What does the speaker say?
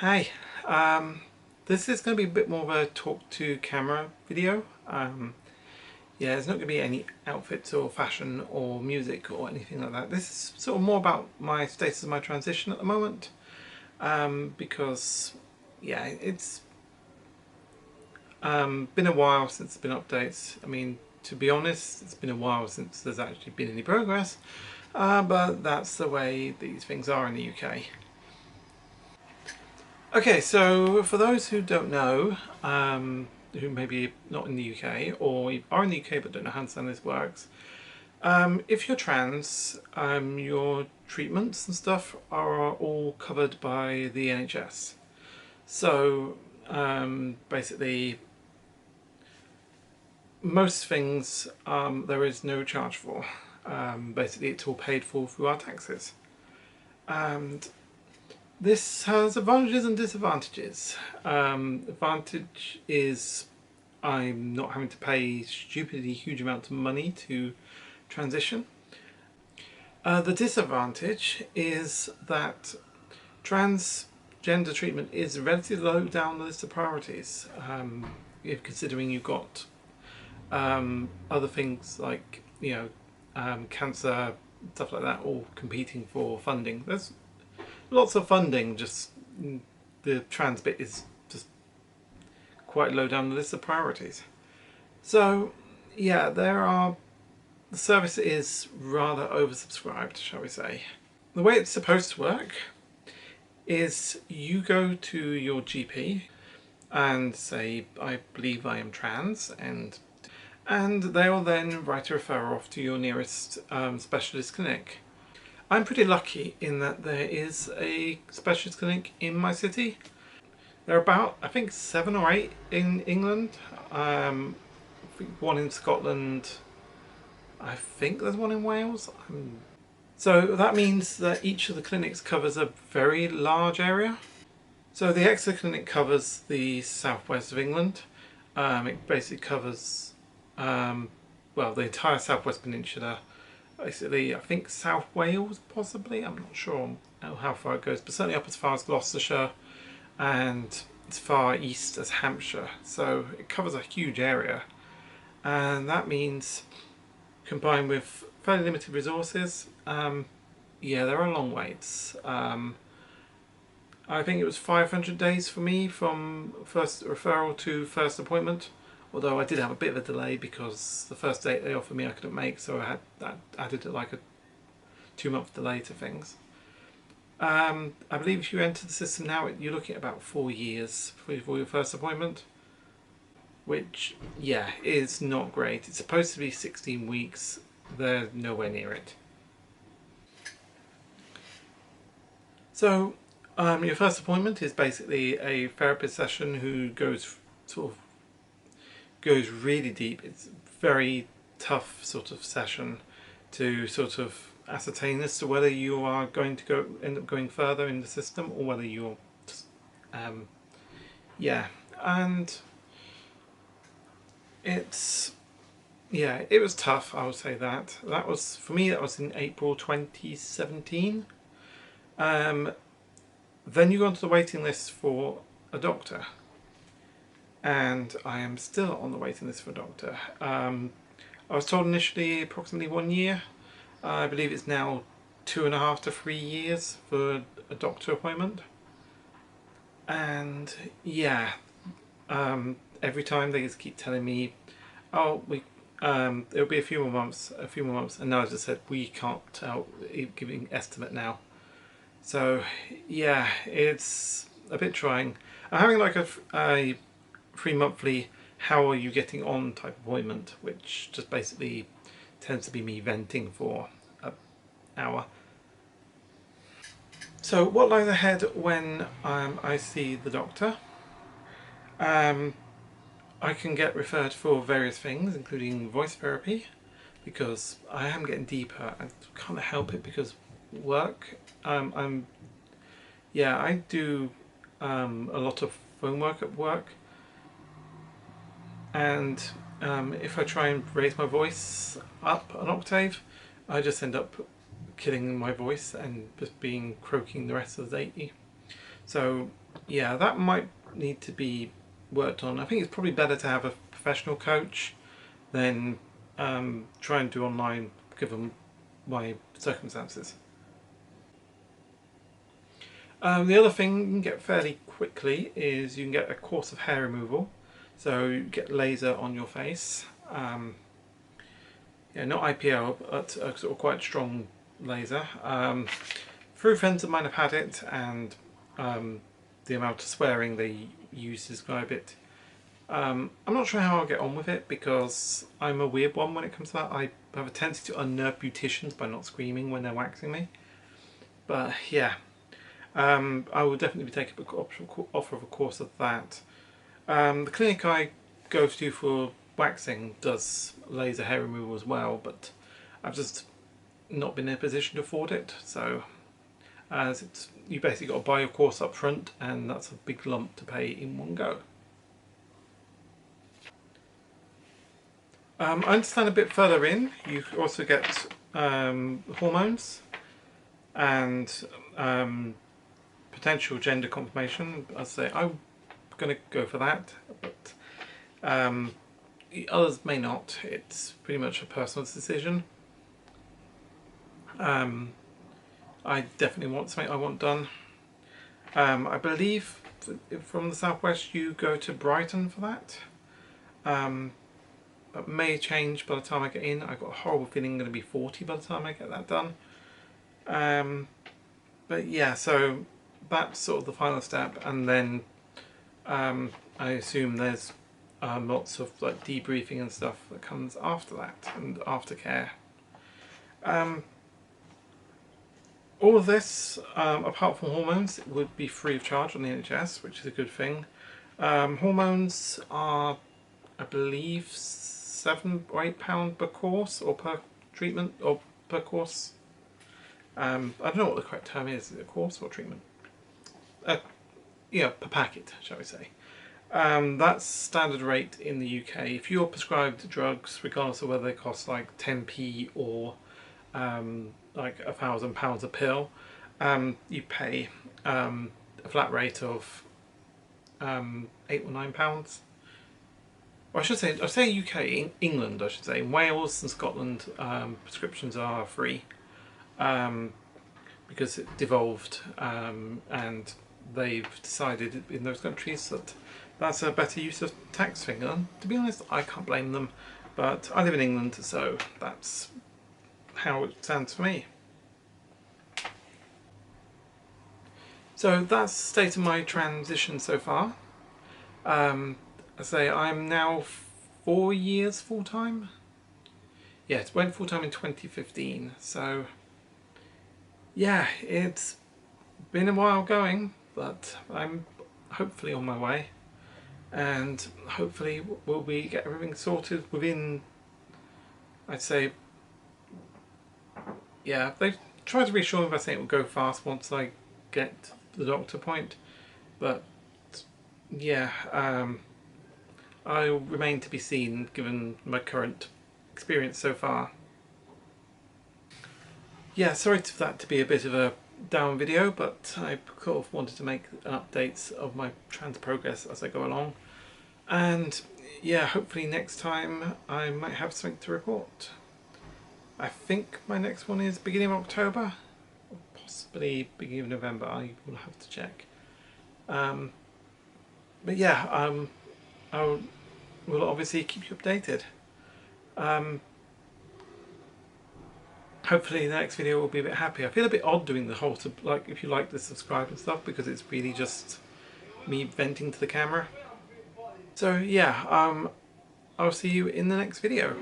Hi, this is going to be a bit more of a talk to camera video. Yeah, there's not going to be any outfits or fashion or music or anything like that. This is sort of more about my status of my transition at the moment, because yeah, it's been a while since there's been updates. I mean, to be honest, it's been a while since there's actually been any progress, but that's the way these things are in the UK. Okay, so for those who don't know, who maybe not in the UK or are in the UK but don't know how this works, if you're trans, your treatments and stuff are all covered by the NHS. So basically, most things there is no charge for. Basically, it's all paid for through our taxes. And this has advantages and disadvantages. Advantage is I'm not having to pay stupidly huge amounts of money to transition. The disadvantage is that transgender treatment is relatively low down the list of priorities. If considering you've got other things like cancer, stuff like that, all competing for funding. There's lots of funding, just the trans bit is just quite low down the list of priorities. So yeah, the service is rather oversubscribed, shall we say. The way it's supposed to work is you go to your GP and say, I believe I am trans, and they'll then write a referral off to your nearest specialist clinic. I'm pretty lucky in that there is a specialist clinic in my city. There are about, I think, 7 or 8 in England. I think one in Scotland. I think there's one in Wales. So that means that each of the clinics covers a very large area. So the Exeter Clinic covers the southwest of England. It basically covers, well, the entire southwest peninsula. Basically, I think South Wales, possibly. I'm not sure how far it goes, but certainly up as far as Gloucestershire and as far east as Hampshire. So it covers a huge area, and that means, combined with fairly limited resources, yeah, there are long waits. I think it was 500 days for me from first referral to first appointment. Although I did have a bit of a delay because the first date they offered me I couldn't make, so I added like a 2-month delay to things. I believe if you enter the system now, you're looking at about 4 years for your first appointment, which, yeah, is not great. It's supposed to be 16 weeks. They're nowhere near it. So your first appointment is basically a therapist session who goes really deep. It's a very tough sort of session to sort of ascertain as to whether you are going to end up going further in the system or whether you're just, yeah, and it was tough, I would say that. That was, for me, that was in April 2017. Then you go onto the waiting list for a doctor, and I am still on the waiting list for a doctor. I was told initially approximately 1 year. I believe it's now 2.5 to 3 years for a doctor appointment. And yeah, every time they just keep telling me, oh, it'll be a few more months, and now I just said we can't tell, giving estimate now. So yeah, it's a bit trying. I'm having like a 3-monthly how are you getting on type appointment, which just basically tends to be me venting for an hour. So what lies ahead when I see the doctor? I can get referred for various things, including voice therapy, because I am getting deeper. I can't help it because work. I do a lot of phone work at work, and if I try and raise my voice up an octave, I just end up killing my voice and just being croaking the rest of the day. So yeah, that might need to be worked on. I think it's probably better to have a professional coach than try and do online given my circumstances. The other thing you can get fairly quickly is you can get a course of hair removal. So you get laser on your face. Yeah, not IPL, but a sort of quite strong laser. Through friends of mine have had it, and the amount of swearing they use to describe it. I'm not sure how I'll get on with it because I'm a weird one when it comes to that. I have a tendency to unnerve beauticians by not screaming when they're waxing me. But yeah, I will definitely be taking offer of a course of that. The clinic I go to for waxing does laser hair removal as well, but I've just not been in a position to afford it. So as it's, you basically got to buy your course up front, and that's a big lump to pay in one go. I understand a bit further in, you also get hormones and potential gender confirmation. I'd say I'm going to go for that, but others may not. It's pretty much a personal decision. I definitely want something I want done. I believe from the southwest you go to Brighton for that. That may change by the time I get in. I've got a horrible feeling I'm going to be 40 by the time I get that done. But yeah, so that's sort of the final step, and then I assume there's lots of like debriefing and stuff that comes after that, and aftercare. All of this, apart from hormones, would be free of charge on the NHS, which is a good thing. Hormones are, I believe, £7 or £8 per course, or per treatment, or per course. I don't know what the correct term is it a course or treatment? Yeah, per packet, shall we say. That's standard rate in the UK. If you're prescribed drugs, regardless of whether they cost like 10p or like £1,000 a pill, you pay a flat rate of £8 or £9. Well, I say UK, in England I should say. In Wales and Scotland, prescriptions are free because it devolved, and they've decided in those countries that that's a better use of tax thing. And to be honest, I can't blame them, but I live in England, so that's how it stands for me. So that's the state of my transition so far. I say I'm now 4 years full-time. Yeah, it went full-time in 2015, so yeah, it's been a while going, but I'm hopefully on my way, and hopefully we'll get everything sorted within, I'd say, yeah, they've tried to reassure me by saying it will go fast once I get to the doctor point, but yeah, I'll remain to be seen given my current experience so far. Yeah, sorry for that to be a bit of a down video, but I sort of wanted to make an update of my trans progress as I go along. And yeah, hopefully next time I might have something to report. I think my next one is beginning of October, or possibly beginning of November. I will have to check. But yeah, I will obviously keep you updated. Hopefully the next video will be a bit happy. I feel a bit odd doing the whole, like, if you like the subscribe and stuff, because it's really just me venting to the camera. So yeah, I'll see you in the next video.